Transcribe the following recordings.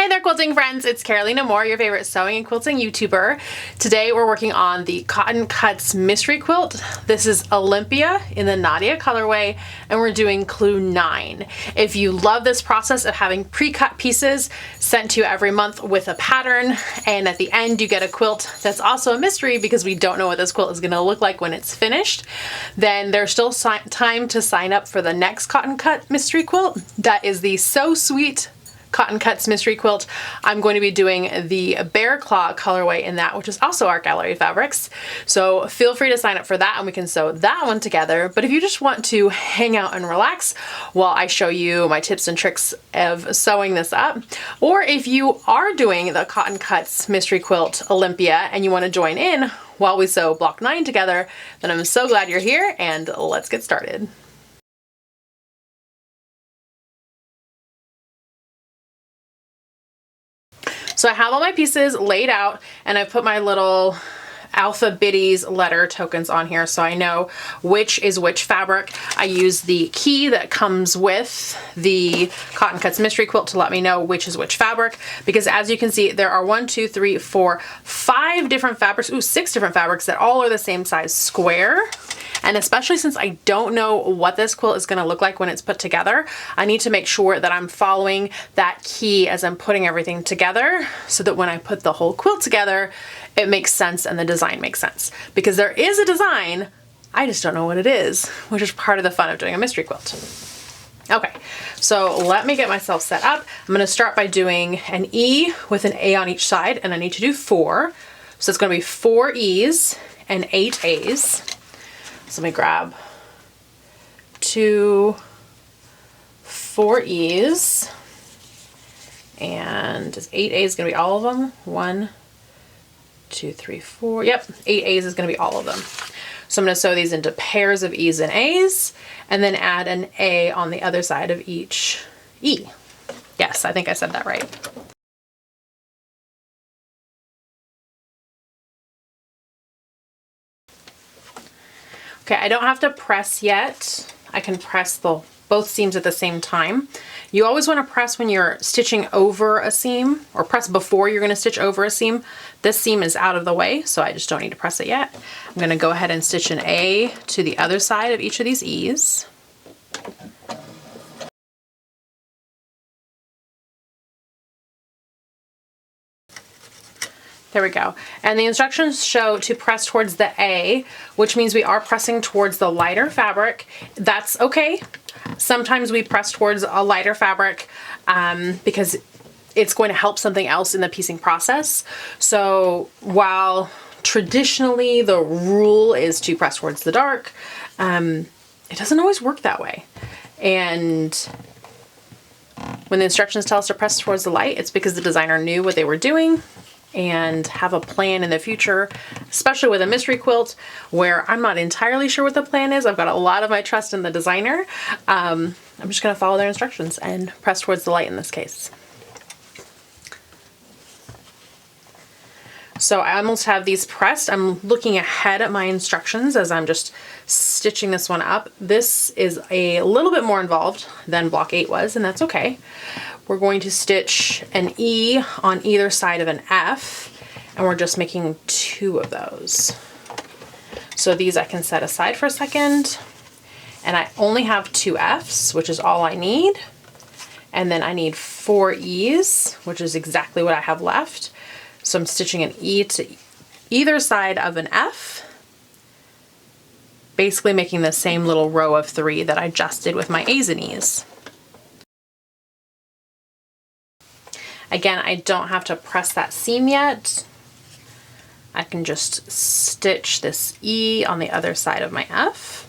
Hey there, quilting friends, it's Carolina Moore, your favorite sewing and quilting YouTuber. Today we're working on the Cotton Cuts Mystery Quilt. This is Olympia in the Nadia Colorway, and we're doing clue 9. If you love this process of having pre-cut pieces sent to you every month with a pattern, and at the end you get a quilt that's also a mystery because we don't know what this quilt is going to look like when it's finished, then there's still time to sign up for the next Cotton Cut Mystery Quilt. That is the So Sweet Cotton Cuts Mystery Quilt. I'm going to be doing the Bear Claw colorway in that, which is also our gallery fabrics. So feel free to sign up for that and we can sew that one together. But if you just want to hang out and relax while I show you my tips and tricks of sewing this up, or if you are doing the Cotton Cuts Mystery Quilt Olympia and you want to join in while we sew block 9 together, then I'm so glad you're here and let's get started. So I have all my pieces laid out and I've put my little alphabetties letter tokens on here so I know which is which fabric. I use the key that comes with the Cotton Cuts Mystery Quilt to let me know which is which fabric, because as you can see there are 5 different fabrics, 6 different fabrics that all are the same size square. And especially since I don't know what this quilt is going to look like when it's put together, I need to make sure that I'm following that key as I'm putting everything together so that when I put the whole quilt together, it makes sense and the design makes sense. Because there is a design, I just don't know what it is, which is part of the fun of doing a mystery quilt. Okay, so let me get myself set up. I'm going to start by doing an E with an A on each side, and I need to do 4. So it's going to be 4 E's and 8 A's. So let me grab 2 4 E's, and is 8 A's going to be all of them? 1, 2, 3, 4. Yep, 8 A's is going to be all of them. So I'm going to sew these into pairs of E's and A's, and then add an A on the other side of each E. Yes, I think I said that right. Okay, I don't have to press yet. I can press both seams at the same time. You always want to press when you're stitching over a seam, or press before you're going to stitch over a seam. This seam is out of the way, so I just don't need to press it yet. I'm going to go ahead and stitch an A to the other side of each of these E's. There we go. And the instructions show to press towards the A, which means we are pressing towards the lighter fabric. That's okay. Sometimes we press towards a lighter fabric because it's going to help something else in the piecing process. So while traditionally the rule is to press towards the dark, it doesn't always work that way. And when the instructions tell us to press towards the light, it's because the designer knew what they were doing and have a plan in the future, especially with a mystery quilt where I'm not entirely sure what the plan is. I've got a lot of my trust in the designer. I'm just going to follow their instructions and press towards the light in this case. So I almost have these pressed. I'm looking ahead at my instructions as I'm just stitching this one up. This is a little bit more involved than block 8 was, and that's okay. We're going to stitch an E on either side of an F, and we're just making 2 of those. So these I can set aside for a second, and I only have 2 F's, which is all I need. And then I need 4 E's, which is exactly what I have left. So I'm stitching an E to either side of an F, basically making the same little row of 3 that I just did with my A's and E's. Again, I don't have to press that seam yet. I can just stitch this E on the other side of my F.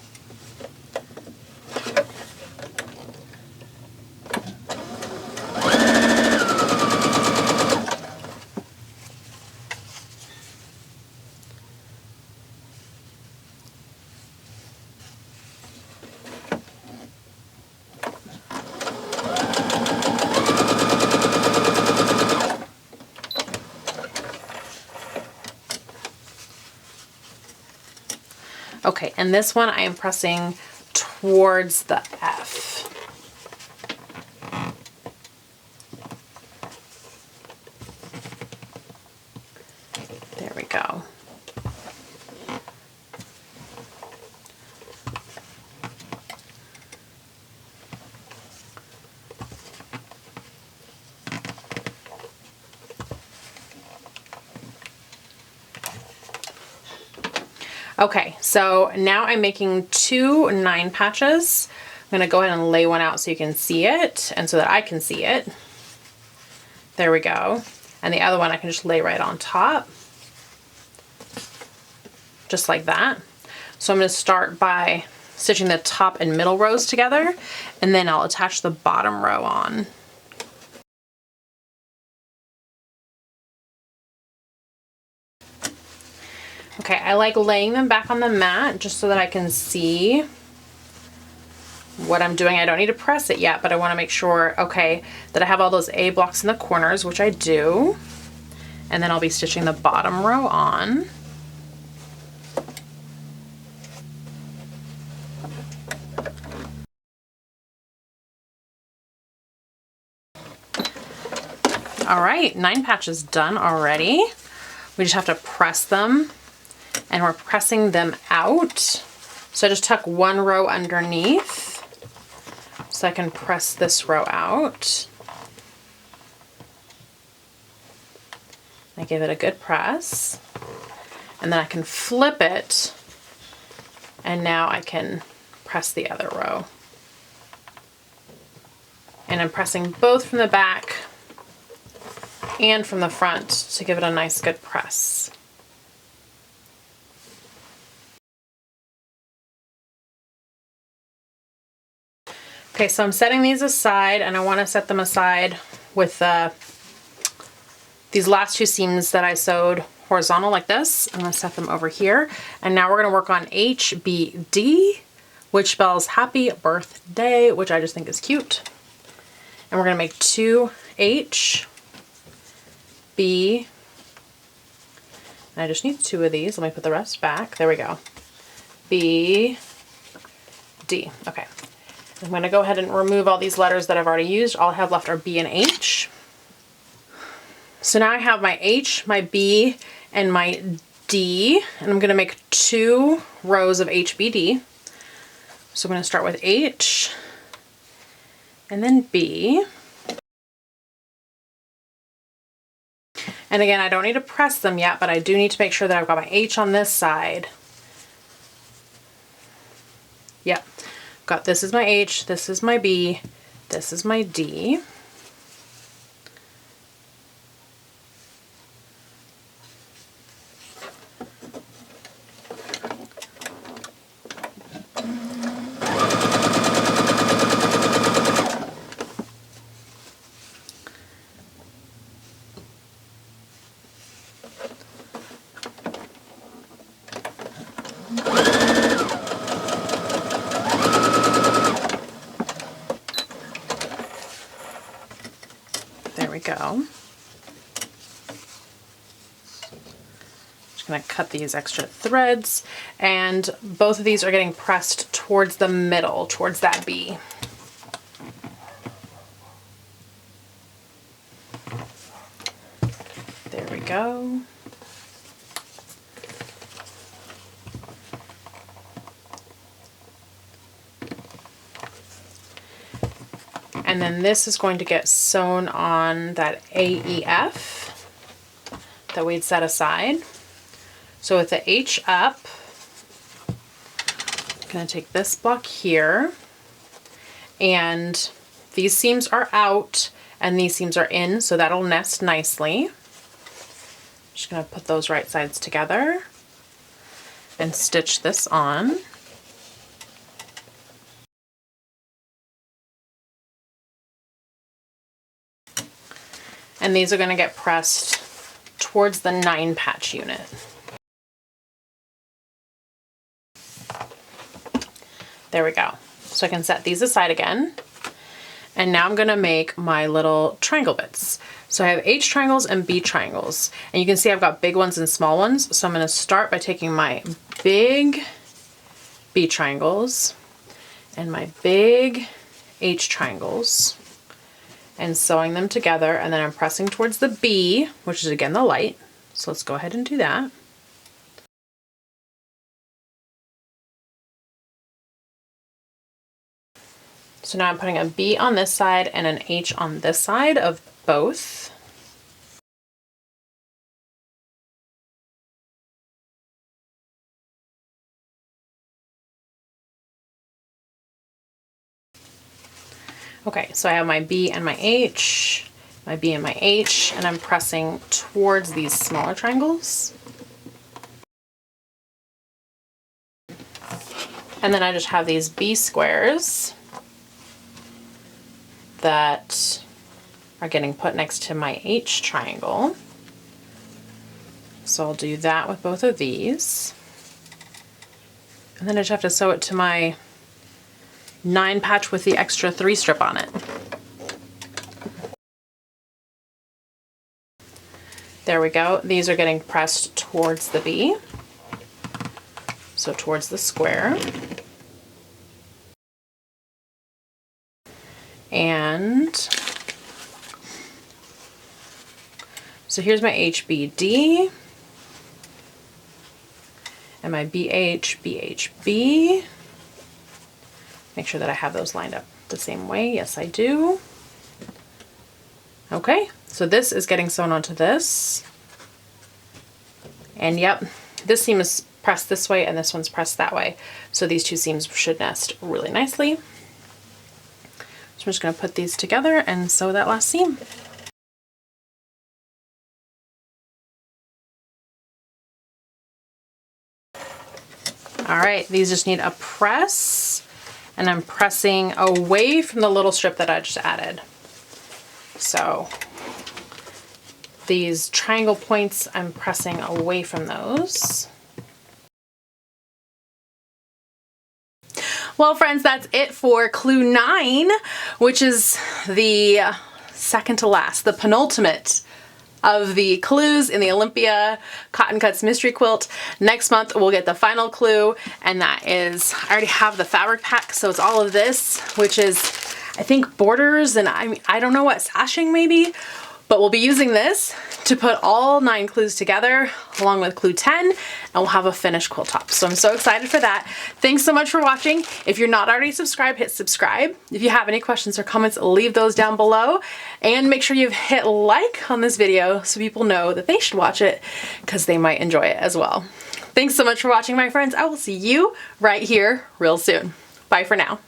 Okay, and this one I am pressing towards the F. Okay, so now I'm making 2 9 patches. I'm gonna go ahead and lay one out so you can see it and so that I can see it. There we go. And the other one I can just lay right on top. Just like that. So I'm gonna start by stitching the top and middle rows together, and then I'll attach the bottom row on. Okay, I like laying them back on the mat just so that I can see what I'm doing. I don't need to press it yet, but I want to make sure, okay, that I have all those A blocks in the corners, which I do. And then I'll be stitching the bottom row on. All right, 9 patches done already. We just have to press them, and we're pressing them out. So I just tuck 1 row underneath so I can press this row out. I give it a good press, and then I can flip it, and now I can press the other row. And I'm pressing both from the back and from the front to give it a nice good press. Okay, so I'm setting these aside, and I want to set them aside with these last 2 seams that I sewed horizontal like this. I'm going to set them over here, and now we're going to work on HBD, which spells happy birthday, which I just think is cute. And we're going to make 2 H, B, and I just need 2 of these. Let me put the rest back. There we go. B, D. Okay. I'm going to go ahead and remove all these letters that I've already used. All I have left are B and H. So now I have my H, my B, and my D, and I'm going to make 2 rows of HBD. So I'm going to start with H, and then B. And again, I don't need to press them yet, but I do need to make sure that I've got my H on this side. Yep. Got, this is my H, this is my B, this is my D. Go. Just going to cut these extra threads, and both of these are getting pressed towards the middle, towards that B. There we go. And then this is going to get sewn on that AEF that we'd set aside. So with the H up, I'm going to take this block here, and these seams are out and these seams are in, so that'll nest nicely. Just going to put those right sides together and stitch this on. And these are going to get pressed towards the 9 patch unit. There we go. So I can set these aside again. And now I'm going to make my little triangle bits. So I have H triangles and B triangles. And you can see I've got big ones and small ones. So I'm going to start by taking my big B triangles and my big H triangles and sewing them together, and then I'm pressing towards the B, which is again the light. So let's go ahead and do that. So now I'm putting a B on this side and an H on this side of both. Okay, so I have my B and my H, my B and my H, and I'm pressing towards these smaller triangles. And then I just have these B squares that are getting put next to my H triangle. So I'll do that with both of these. And then I just have to sew it to my 9 patch with the extra 3 strip on it. There we go. These are getting pressed towards the B. So towards the square. And so here's my HBD and my BH, BHB. Make sure that I have those lined up the same way. Yes, I do. Okay, so this is getting sewn onto this. And yep, this seam is pressed this way and this one's pressed that way. So these two seams should nest really nicely. So I'm just going to put these together and sew that last seam. All right, these just need a press, and I'm pressing away from the little strip that I just added. So these triangle points, I'm pressing away from those. Well, friends, that's it for clue 9, which is the second to last, the penultimate of the clues in the Olympia Cotton Cuts Mystery Quilt. Next month, we'll get the final clue, and that is, I already have the fabric pack, so it's all of this, which is, I think, borders, and I don't know what, sashing maybe? But we'll be using this to put all 9 clues together along with clue 10, and we'll have a finished quilt top. So I'm so excited for that. Thanks so much for watching. If you're not already subscribed, hit subscribe. If you have any questions or comments, leave those down below. And make sure you've hit like on this video so people know that they should watch it because they might enjoy it as well. Thanks so much for watching, my friends. I will see you right here real soon. Bye for now.